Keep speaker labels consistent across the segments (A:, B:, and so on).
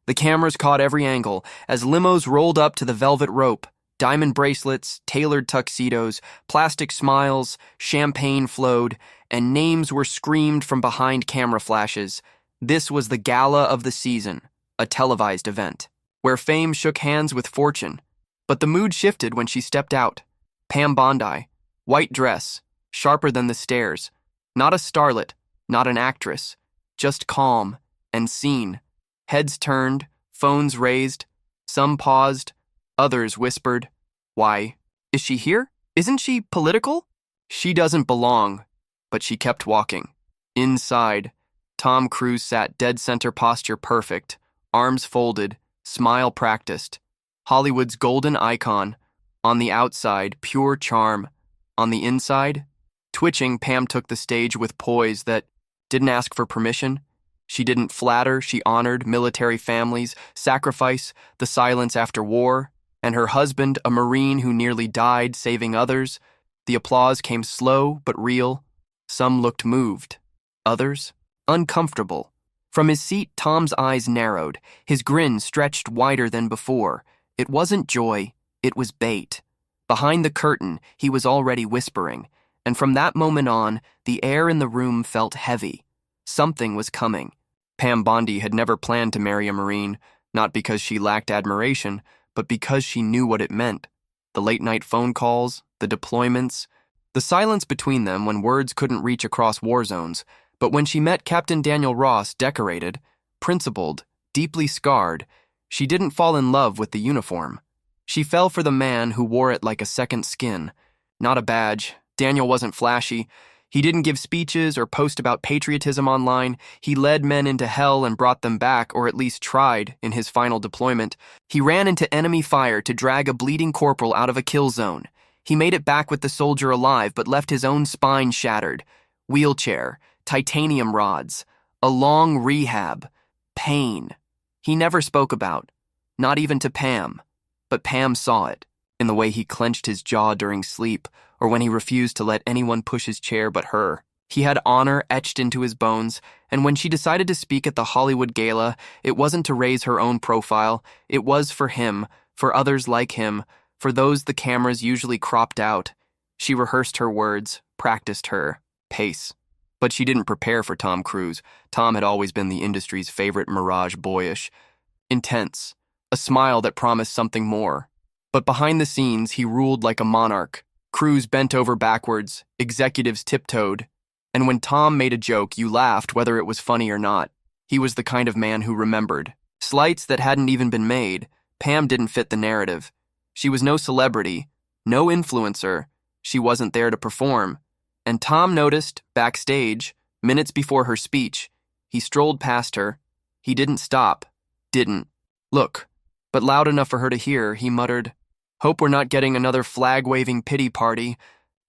A: The cameras caught every angle as limos rolled up to the velvet rope, diamond bracelets, tailored tuxedos, plastic smiles, champagne flowed, and names were screamed from behind camera flashes. This was the gala of the season, a televised event, where fame shook hands with fortune. But the mood shifted when she stepped out. Pam Bondi, white dress, sharper than the stairs. Not a starlet, not an actress, just calm and seen. Heads turned, phones raised. Some paused, others whispered, "Why, is she here? Isn't she political?" She doesn't belong, but she kept walking. Inside, Tom Cruise sat dead center, posture perfect, arms folded, smile practiced. Hollywood's golden icon. On the outside, pure charm. On the inside, twitching, Pam took the stage with poise that didn't ask for permission. She didn't flatter, she honored military families, sacrifice, the silence after war, and her husband, a Marine who nearly died saving others. The applause came slow but real. Some looked moved, others uncomfortable. From his seat, Tom's eyes narrowed, his grin stretched wider than before. It wasn't joy, it was bait. Behind the curtain, he was already whispering, and from that moment on, the air in the room felt heavy. Something was coming. Pam Bondi had never planned to marry a Marine, not because she lacked admiration, but because she knew what it meant. The late-night phone calls, the deployments, the silence between them when words couldn't reach across war zones. But when she met Captain Daniel Ross, decorated, principled, deeply scarred, she didn't fall in love with the uniform. She fell for the man who wore it like a second skin. Not a badge. Daniel wasn't flashy. He didn't give speeches or post about patriotism online. He led men into hell and brought them back, or at least tried, in his final deployment. He ran into enemy fire to drag a bleeding corporal out of a kill zone. He made it back with the soldier alive, but left his own spine shattered. Wheelchair, titanium rods, a long rehab, pain. He never spoke about, not even to Pam. But Pam saw it, in the way he clenched his jaw during sleep, or when he refused to let anyone push his chair but her. He had honor etched into his bones, and when she decided to speak at the Hollywood gala, it wasn't to raise her own profile. It was for him, for others like him, for those the cameras usually cropped out. She rehearsed her words, practiced her pace. But she didn't prepare for Tom Cruise. Tom had always been the industry's favorite mirage, boyish, intense, a smile that promised something more. But behind the scenes, he ruled like a monarch. Cruise bent over backwards, executives tiptoed, and when Tom made a joke, you laughed whether it was funny or not. He was the kind of man who remembered. Slights that hadn't even been made. Pam didn't fit the narrative. She was no celebrity, no influencer. She wasn't there to perform. And Tom noticed, backstage, minutes before her speech. He strolled past her. He didn't stop. Didn't look. But loud enough for her to hear, he muttered, "Hope we're not getting another flag-waving pity party."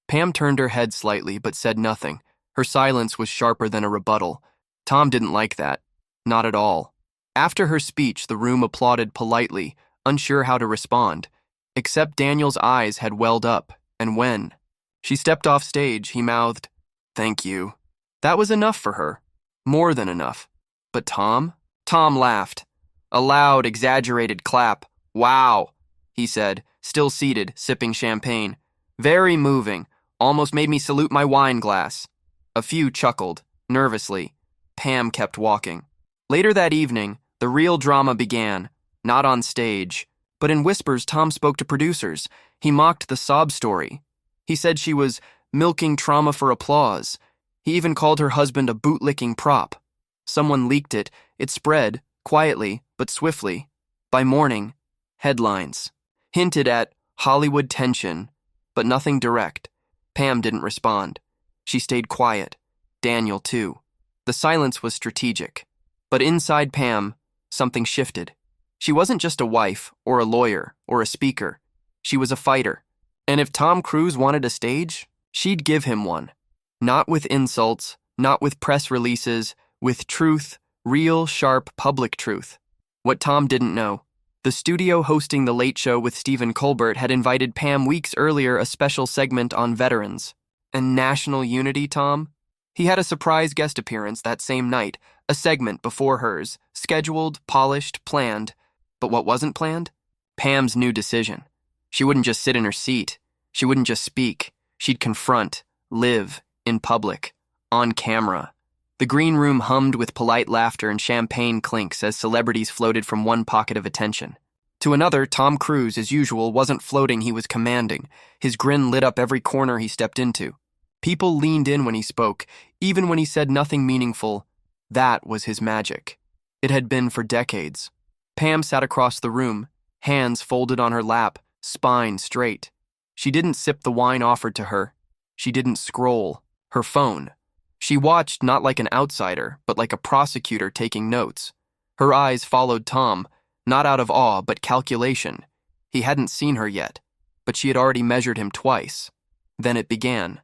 A: Pam turned her head slightly, but said nothing. Her silence was sharper than a rebuttal. Tom didn't like that. Not at all. After her speech, the room applauded politely, unsure how to respond. Except Daniel's eyes had welled up, and when she stepped off stage, he mouthed, "Thank you." That was enough for her. More than enough. But Tom? Tom laughed. A loud, exaggerated clap. "Wow," he said, still seated, sipping champagne. "Very moving. Almost made me salute my wine glass." A few chuckled, nervously. Pam kept walking. Later that evening, the real drama began. Not on stage, but in whispers Tom spoke to producers. He mocked the sob story. He said she was milking trauma for applause. He even called her husband a bootlicking prop. Someone leaked it. It spread, quietly, but swiftly. By morning, headlines hinted at Hollywood tension, but nothing direct. Pam didn't respond. She stayed quiet. Daniel, too. The silence was strategic. But inside Pam, something shifted. She wasn't just a wife, or a lawyer, or a speaker. She was a fighter. And if Tom Cruise wanted a stage, she'd give him one. Not with insults, not with press releases, with truth, real, sharp, public truth. What Tom didn't know. The studio hosting The Late Show with Stephen Colbert had invited Pam weeks earlier a special segment on veterans. And national unity, Tom? He had a surprise guest appearance that same night, a segment before hers, scheduled, polished, planned. But what wasn't planned? Pam's new decision. She wouldn't just sit in her seat. She wouldn't just speak. She'd confront, live, in public, on camera. The green room hummed with polite laughter and champagne clinks as celebrities floated from one pocket of attention. To another, Tom Cruise, as usual, wasn't floating, he was commanding. His grin lit up every corner he stepped into. People leaned in when he spoke, even when he said nothing meaningful. That was his magic. It had been for decades. Pam sat across the room, hands folded on her lap, spine straight. She didn't sip the wine offered to her. She didn't scroll her phone. She watched not like an outsider, but like a prosecutor taking notes. Her eyes followed Tom, not out of awe, but calculation. He hadn't seen her yet, but she had already measured him twice. Then it began.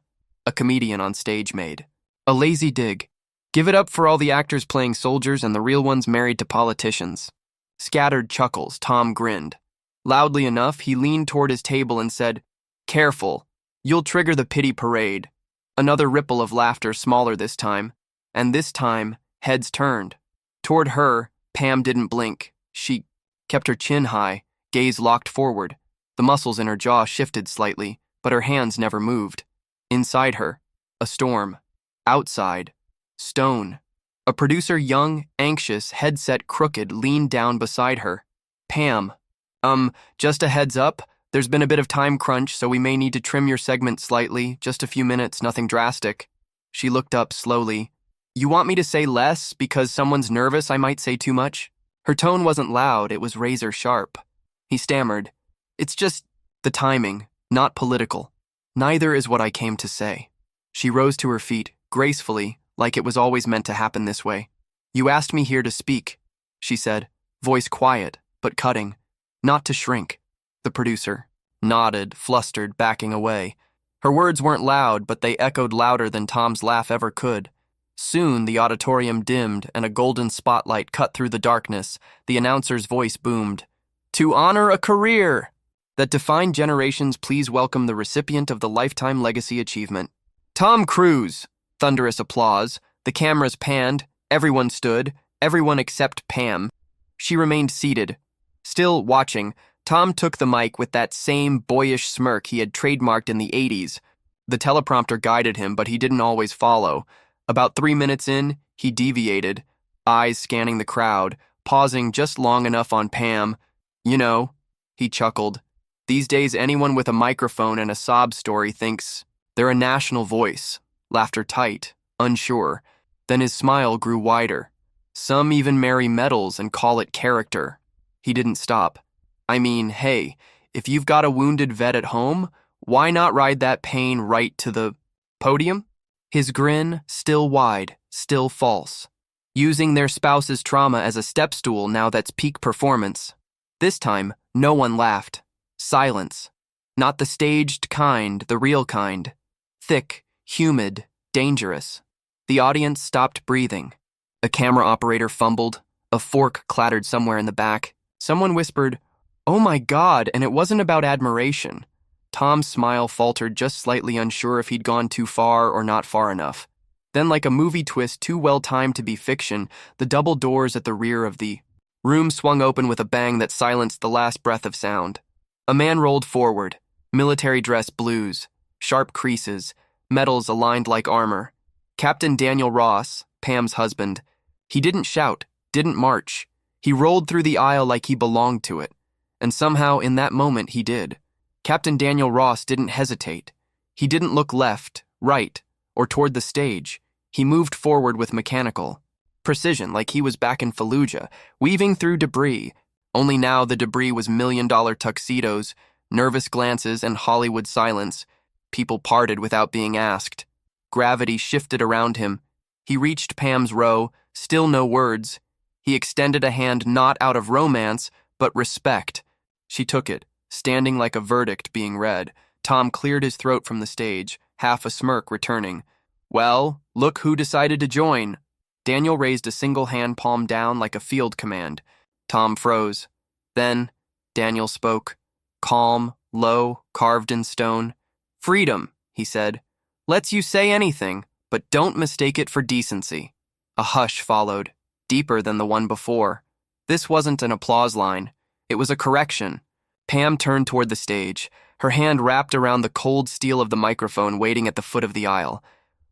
A: A comedian on stage made. A lazy dig. Give it up for all the actors playing soldiers and the real ones married to politicians. Scattered chuckles, Tom grinned. Loudly enough, he leaned toward his table and said, "Careful, you'll trigger the pity parade." Another ripple of laughter, smaller this time. And this time, heads turned. Toward her, Pam didn't blink. She kept her chin high, gaze locked forward. The muscles in her jaw shifted slightly, but her hands never moved. Inside her, a storm. Outside, stone. A producer, young, anxious, headset crooked, leaned down beside her. "Pam, just a heads up, there's been a bit of time crunch, so we may need to trim your segment slightly, just a few minutes, nothing drastic." She looked up slowly. "You want me to say less because someone's nervous I might say too much?" Her tone wasn't loud, it was razor sharp. He stammered, "It's just the timing, not political. Neither is what I came to say." She rose to her feet, gracefully, like it was always meant to happen this way. "You asked me here to speak," she said, voice quiet, but cutting. "Not to shrink." The producer nodded, flustered, backing away. Her words weren't loud, but they echoed louder than Tom's laugh ever could. Soon the auditorium dimmed and a golden spotlight cut through the darkness. The announcer's voice boomed. "To honor a career that defined generations, please welcome the recipient of the Lifetime Legacy Achievement. Tom Cruise." Thunderous applause. The cameras panned. Everyone stood. Everyone except Pam. She remained seated. Still watching, Tom took the mic with that same boyish smirk he had trademarked in the 80s. The teleprompter guided him, but he didn't always follow. About 3 minutes in, he deviated, eyes scanning the crowd, pausing just long enough on Pam. "You know," he chuckled, "these days anyone with a microphone and a sob story thinks they're a national voice." Laughter tight, unsure. Then his smile grew wider. "Some even marry medals and call it character." He didn't stop. "I mean, hey, if you've got a wounded vet at home, why not ride that pain right to the podium?" His grin, still wide, still false. Using their spouse's trauma as a step stool, now that's peak performance. This time, no one laughed. Silence. Not the staged kind, the real kind. Thick, humid, dangerous. The audience stopped breathing. A camera operator fumbled. A fork clattered somewhere in the back. Someone whispered, "Oh my God," and it wasn't about admiration. Tom's smile faltered, just slightly unsure if he'd gone too far or not far enough. Then, like a movie twist too well timed to be fiction, the double doors at the rear of the room swung open with a bang that silenced the last breath of sound. A man rolled forward, military dress blues, sharp creases, medals aligned like armor. Captain Daniel Ross, Pam's husband. He didn't shout, didn't march. He rolled through the aisle like he belonged to it. And somehow, in that moment, he did. Captain Daniel Ross didn't hesitate. He didn't look left, right, or toward the stage. He moved forward with mechanical precision, like he was back in Fallujah, weaving through debris. Only now the debris was million-dollar tuxedos, nervous glances, and Hollywood silence. People parted without being asked. Gravity shifted around him. He reached Pam's row, still no words. He extended a hand not out of romance, but respect. She took it, standing like a verdict being read. Tom cleared his throat from the stage, half a smirk returning. "Well, look who decided to join." Daniel raised a single hand palm down like a field command. Tom froze. Then, Daniel spoke. Calm, low, carved in stone. "Freedom," he said. "Lets you say anything, but don't mistake it for decency. A hush followed, deeper than the one before. This wasn't an applause line. It was a correction. Pam turned toward the stage, her hand wrapped around the cold steel of the microphone waiting at the foot of the aisle.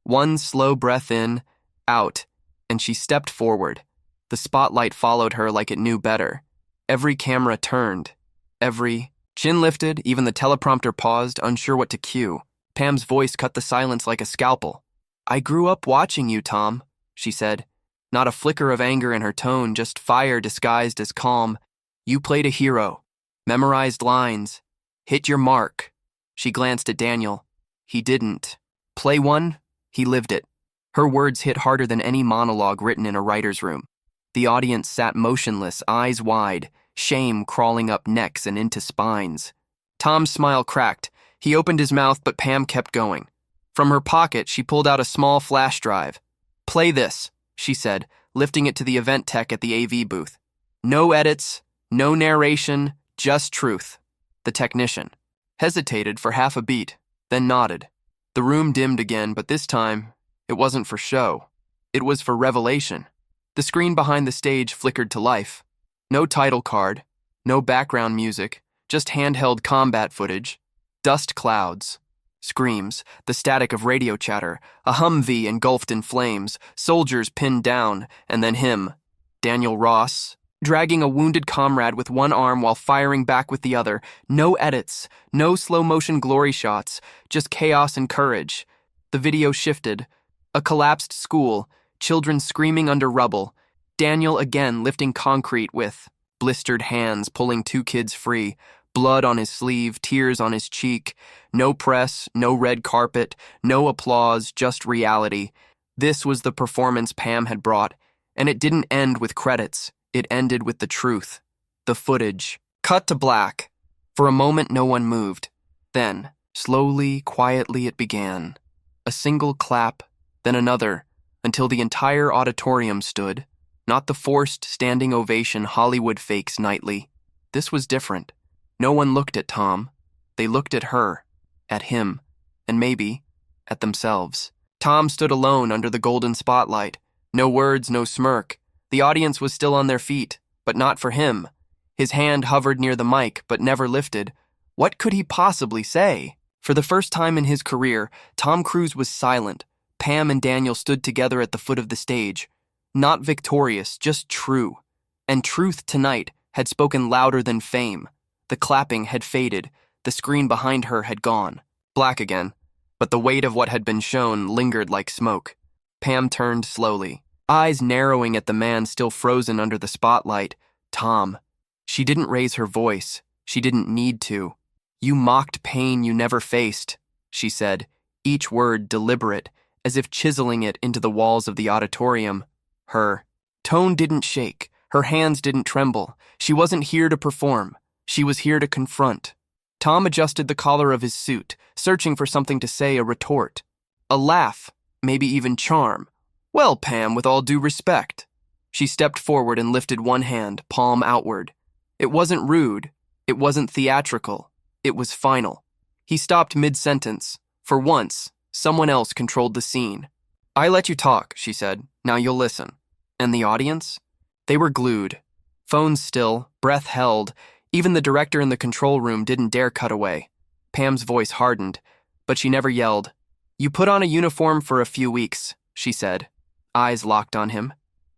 A: One slow breath in, out, and she stepped forward. The spotlight followed her like it knew better. Every camera turned. Every chin lifted, even the teleprompter paused, unsure what to cue. Pam's voice cut the silence like a scalpel. "I grew up watching you, Tom," she said. Not a flicker of anger in her tone, just fire disguised as calm. "You played a hero. Memorized lines. Hit your mark." She glanced at Daniel. He didn't. Play one, he lived it. Her words hit harder than any monologue written in a writer's room. The audience sat motionless, eyes wide, shame crawling up necks and into spines. Tom's smile cracked. He opened his mouth, but Pam kept going. From her pocket, she pulled out a small flash drive. "Play this," she said, lifting it to the event tech at the AV booth. "No edits, no narration, just truth." The technician hesitated for half a beat, then nodded. The room dimmed again, but this time, it wasn't for show. It was for revelation. The screen behind the stage flickered to life. No title card, no background music, just handheld combat footage, dust clouds, screams, the static of radio chatter, a Humvee engulfed in flames, soldiers pinned down, and then him, Daniel Ross, dragging a wounded comrade with one arm while firing back with the other. No edits, no slow-motion glory shots, just chaos and courage. The video shifted. A collapsed school, children screaming under rubble. Daniel again lifting concrete with blistered hands pulling two kids free, blood on his sleeve, tears on his cheek. No press, no red carpet, no applause, just reality. This was the performance Pam had brought, and it didn't end with credits. It ended with the truth. The footage. Cut to black. For a moment, no one moved. Then, slowly, quietly, it began. A single clap, then another, until the entire auditorium stood. Not the forced standing ovation Hollywood fakes nightly. This was different. No one looked at Tom. They looked at her, at him, and maybe at themselves. Tom stood alone under the golden spotlight. No words, no smirk. The audience was still on their feet, but not for him. His hand hovered near the mic, but never lifted. What could he possibly say? For the first time in his career, Tom Cruise was silent. Pam and Daniel stood together at the foot of the stage. Not victorious, just true. And truth tonight had spoken louder than fame. The clapping had faded. The screen behind her had gone. Black again. But the weight of what had been shown lingered like smoke. Pam turned slowly, eyes narrowing at the man still frozen under the spotlight. Tom. She didn't raise her voice. She didn't need to. "You mocked pain you never faced," she said, each word deliberate, as if chiseling it into the walls of the auditorium. Her tone didn't shake. Her hands didn't tremble. She wasn't here to perform. She was here to confront. Tom adjusted the collar of his suit, searching for something to say, a retort. A laugh, maybe even charm. "Well, Pam, with all due respect." She stepped forward and lifted one hand, palm outward. It wasn't rude. It wasn't theatrical. It was final. He stopped mid-sentence. For once, someone else controlled the scene. "I let you talk," she said. "Now you'll listen." And the audience? They were glued. Phones still, breath held. Even the director in the control room didn't dare cut away. Pam's voice hardened, but she never yelled. "You put on a uniform for a few weeks," she said. Eyes locked on him.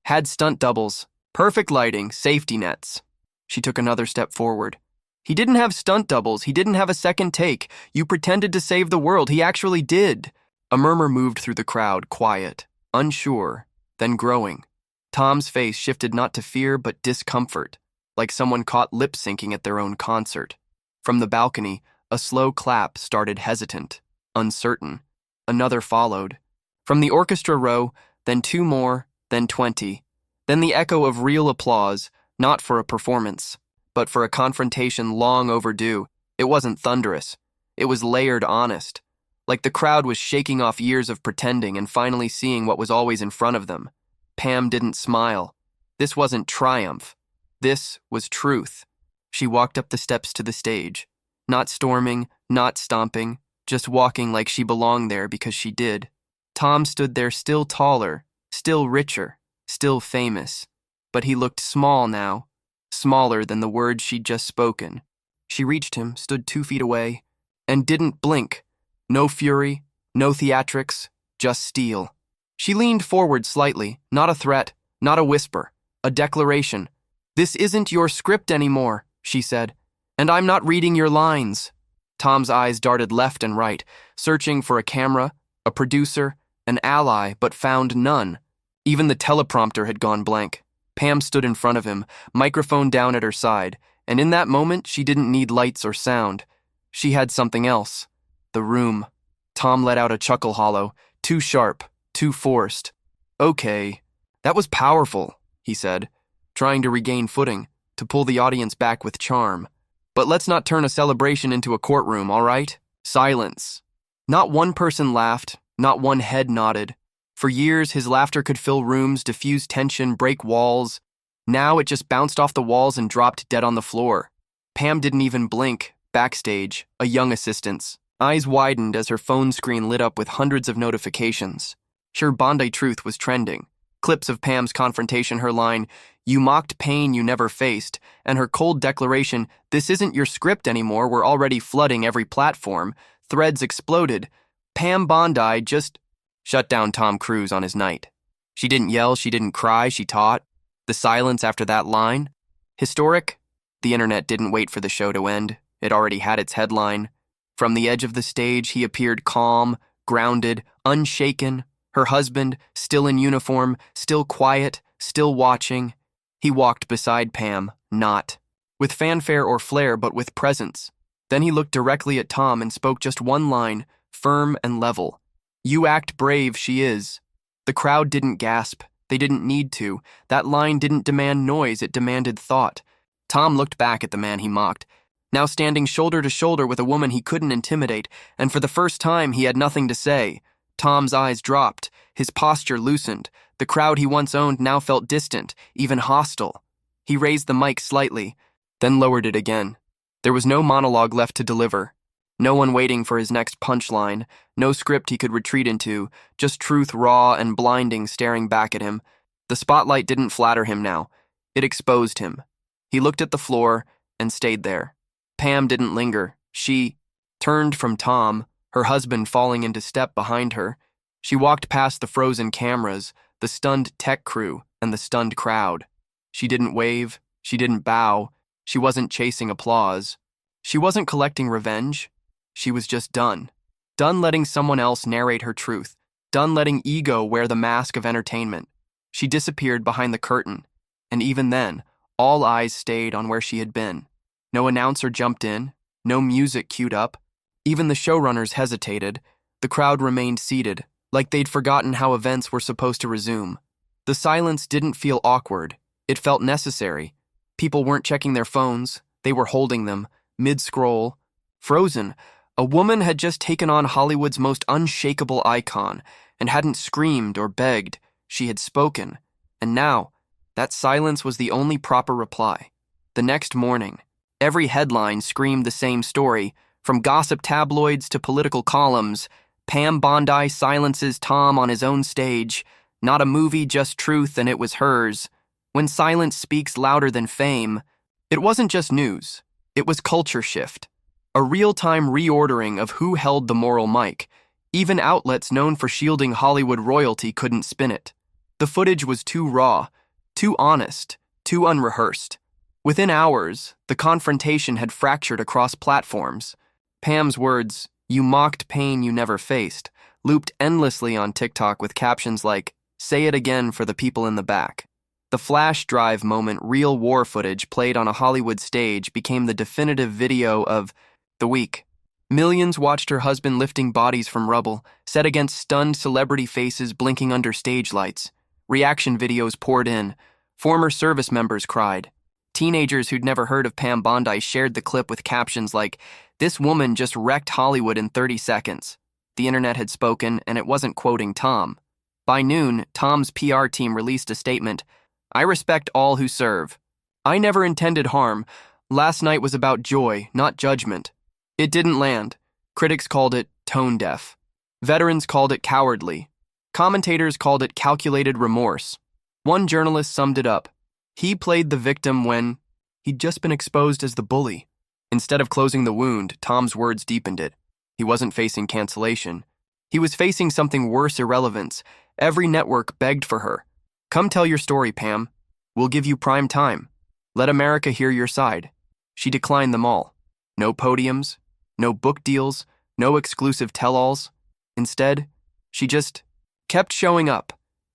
A: "Had stunt doubles. Perfect lighting, safety nets." She took another step forward. "He didn't have stunt doubles. He didn't have a second take. You pretended to save the world. He actually did." A murmur moved through the crowd, quiet, unsure, then growing. Tom's face shifted not to fear but discomfort, like someone caught lip-syncing at their own concert. From the balcony, a slow clap started hesitant, uncertain. Another followed. From the orchestra row, then 2 more, then 20. Then the echo of real applause, not for a performance, but for a confrontation long overdue. It wasn't thunderous. It was layered honest. Like the crowd was shaking off years of pretending and finally seeing what was always in front of them. Pam didn't smile. This wasn't triumph. This was truth. She walked up the steps to the stage. Not storming, not stomping, just walking like she belonged there because she did. Tom stood there still taller, still richer, still famous. But he looked small now, smaller than the words she'd just spoken. She reached him, stood 2 feet away, and didn't blink. No fury, no theatrics, just steel. She leaned forward slightly, not a threat, not a whisper, a declaration. "This isn't your script anymore," she said, "and I'm not reading your lines." Tom's eyes darted left and right, searching for a camera, a producer, an ally, but found none. Even the teleprompter had gone blank. Pam stood in front of him, microphone down at her side, and in that moment she didn't need lights or sound. She had something else. The room. Tom let out a chuckle hollow, too sharp, too forced. "Okay, that was powerful," he said, trying to regain footing, to pull the audience back with charm. "But let's not turn a celebration into a courtroom, all right?" Silence. Not one person laughed, not one head nodded. For years, his laughter could fill rooms, diffuse tension, break walls. Now it just bounced off the walls and dropped dead on the floor. Pam didn't even blink, backstage, a young assistant's. Eyes widened as her phone screen lit up with hundreds of notifications. Her Bondi truth was trending. Clips of Pam's confrontation, her line, "You mocked pain you never faced," and her cold declaration, "This isn't your script anymore," were already flooding every platform. Threads exploded. Pam Bondi just shut down Tom Cruise on his night. She didn't yell, she didn't cry, she taught. The silence after that line? Historic? The internet didn't wait for the show to end. It already had its headline. From the edge of the stage, he appeared calm, grounded, unshaken. Her husband, still in uniform, still quiet, still watching. He walked beside Pam, not with fanfare or flair, but with presence. Then he looked directly at Tom and spoke just one line, firm and level. "You act brave, she is." The crowd didn't gasp. They didn't need to. That line didn't demand noise, it demanded thought. Tom looked back at the man he mocked, now standing shoulder to shoulder with a woman he couldn't intimidate, and for the first time he had nothing to say. Tom's eyes dropped, his posture loosened. The crowd he once owned now felt distant, even hostile. He raised the mic slightly, then lowered it again. There was no monologue left to deliver. No one waiting for his next punchline, no script he could retreat into, just truth raw and blinding staring back at him. The spotlight didn't flatter him now. It exposed him. He looked at the floor and stayed there. Pam didn't linger. She turned from Tom, her husband falling into step behind her. She walked past the frozen cameras, the stunned tech crew, and the stunned crowd. She didn't wave. She didn't bow. She wasn't chasing applause. She wasn't collecting revenge. She was just done. Done letting someone else narrate her truth. Done letting ego wear the mask of entertainment. She disappeared behind the curtain. And even then, all eyes stayed on where she had been. No announcer jumped in. No music queued up. Even the showrunners hesitated. The crowd remained seated, like they'd forgotten how events were supposed to resume. The silence didn't feel awkward. It felt necessary. People weren't checking their phones. They were holding them, mid-scroll. Frozen. A woman had just taken on Hollywood's most unshakable icon and hadn't screamed or begged. She had spoken. And now, that silence was the only proper reply. The next morning, every headline screamed the same story, from gossip tabloids to political columns. Pam Bondi silences Tom on his own stage. Not a movie, just truth, and it was hers. When silence speaks louder than fame, it wasn't just news. It was culture shift. A real-time reordering of who held the moral mic. Even outlets known for shielding Hollywood royalty couldn't spin it. The footage was too raw, too honest, too unrehearsed. Within hours, the confrontation had fractured across platforms. Pam's words, "You mocked pain you never faced," looped endlessly on TikTok with captions like, "Say it again for the people in the back." The flash drive moment real war footage played on a Hollywood stage became the definitive video of the week. Millions watched her husband lifting bodies from rubble, set against stunned celebrity faces blinking under stage lights. Reaction videos poured in. Former service members cried. Teenagers who'd never heard of Pam Bondi shared the clip with captions like, "This woman just wrecked Hollywood in 30 seconds. The internet had spoken, and it wasn't quoting Tom. By noon, Tom's PR team released a statement. "I respect all who serve. I never intended harm. Last night was about joy, not judgment." It didn't land. Critics called it tone deaf. Veterans called it cowardly. Commentators called it calculated remorse. One journalist summed it up. He played the victim when he'd just been exposed as the bully. Instead of closing the wound, Tom's words deepened it. He wasn't facing cancellation. He was facing something worse: irrelevance. Every network begged for her. Come tell your story, Pam. We'll give you prime time. Let America hear your side. She declined them all. No podiums, no book deals, no exclusive tell-alls. Instead, she just kept showing up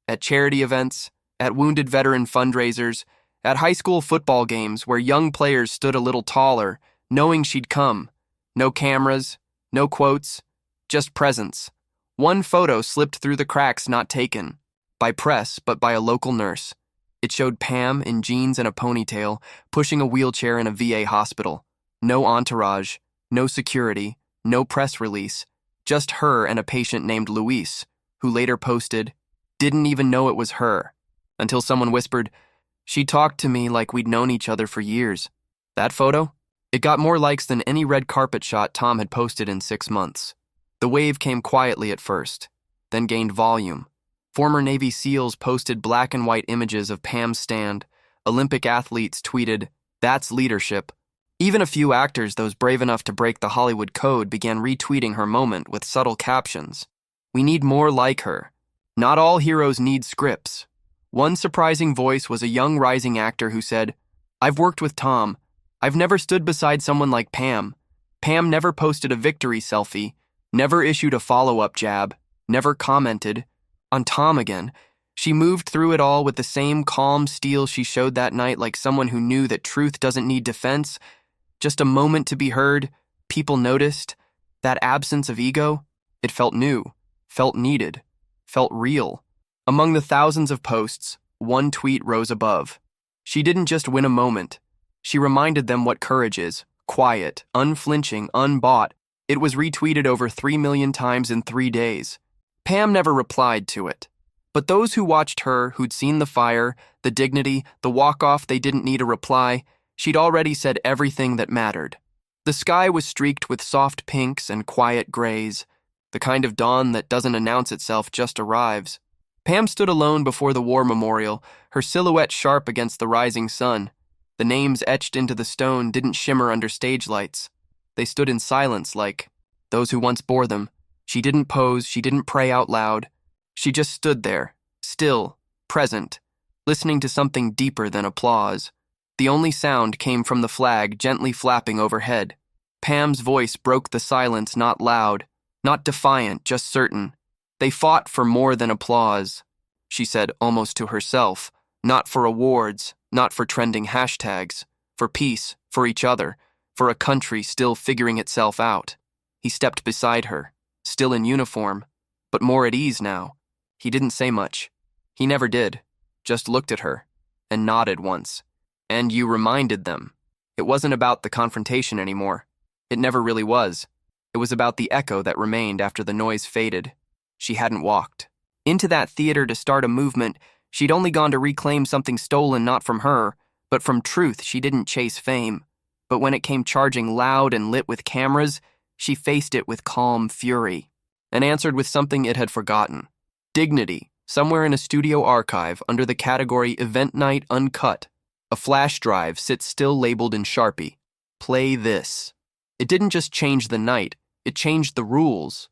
A: at charity events, at wounded veteran fundraisers, at high school football games where young players stood a little taller, knowing she'd come. No cameras, no quotes, just presence. One photo slipped through the cracks, not taken by press, but by a local nurse. It showed Pam in jeans and a ponytail, pushing a wheelchair in a VA hospital. No entourage, no security, no press release, just her and a patient named Luis, who later posted, "Didn't even know it was her," until someone whispered, "She talked to me like we'd known each other for years." That photo? It got more likes than any red carpet shot Tom had posted in 6 months. The wave came quietly at first, then gained volume. Former Navy SEALs posted black and white images of Pam's stand. Olympic athletes tweeted, "That's leadership." Even a few actors, those brave enough to break the Hollywood code, began retweeting her moment with subtle captions. "We need more like her. Not all heroes need scripts." One surprising voice was a young rising actor who said, "I've worked with Tom. I've never stood beside someone like Pam. Pam never posted a victory selfie, never issued a follow-up jab, never commented on Tom again. She moved through it all with the same calm steel she showed that night, like someone who knew that truth doesn't need defense. Just a moment to be heard. People noticed. That absence of ego, it felt new, felt needed, felt real." Among the thousands of posts, one tweet rose above. She didn't just win a moment. She reminded them what courage is: quiet, unflinching, unbought. It was retweeted over 3 million times in 3 days. Pam never replied to it. But those who watched her, who'd seen the fire, the dignity, the walk-off, they didn't need a reply. She'd already said everything that mattered. The sky was streaked with soft pinks and quiet grays, the kind of dawn that doesn't announce itself, just arrives. Pam stood alone before the war memorial, her silhouette sharp against the rising sun. The names etched into the stone didn't shimmer under stage lights. They stood in silence, like those who once bore them. She didn't pose, she didn't pray out loud. She just stood there, still, present, listening to something deeper than applause. The only sound came from the flag gently flapping overhead. Pam's voice broke the silence, not loud, not defiant, just certain. "They fought for more than applause," she said almost to herself. "Not for awards, not for trending hashtags. For peace, for each other, for a country still figuring itself out." He stepped beside her, still in uniform, but more at ease now. He didn't say much. He never did, just looked at her, and nodded once. "And you reminded them." It wasn't about the confrontation anymore. It never really was. It was about the echo that remained after the noise faded. She hadn't walked into that theater to start a movement. She'd only gone to reclaim something stolen not from her, but from truth. She didn't chase fame. But when it came charging loud and lit with cameras, she faced it with calm fury, and answered with something it had forgotten. Dignity, somewhere in a studio archive under the category Event Night Uncut. A flash drive sits still labeled in Sharpie. "Play this." It didn't just change the night, it changed the rules.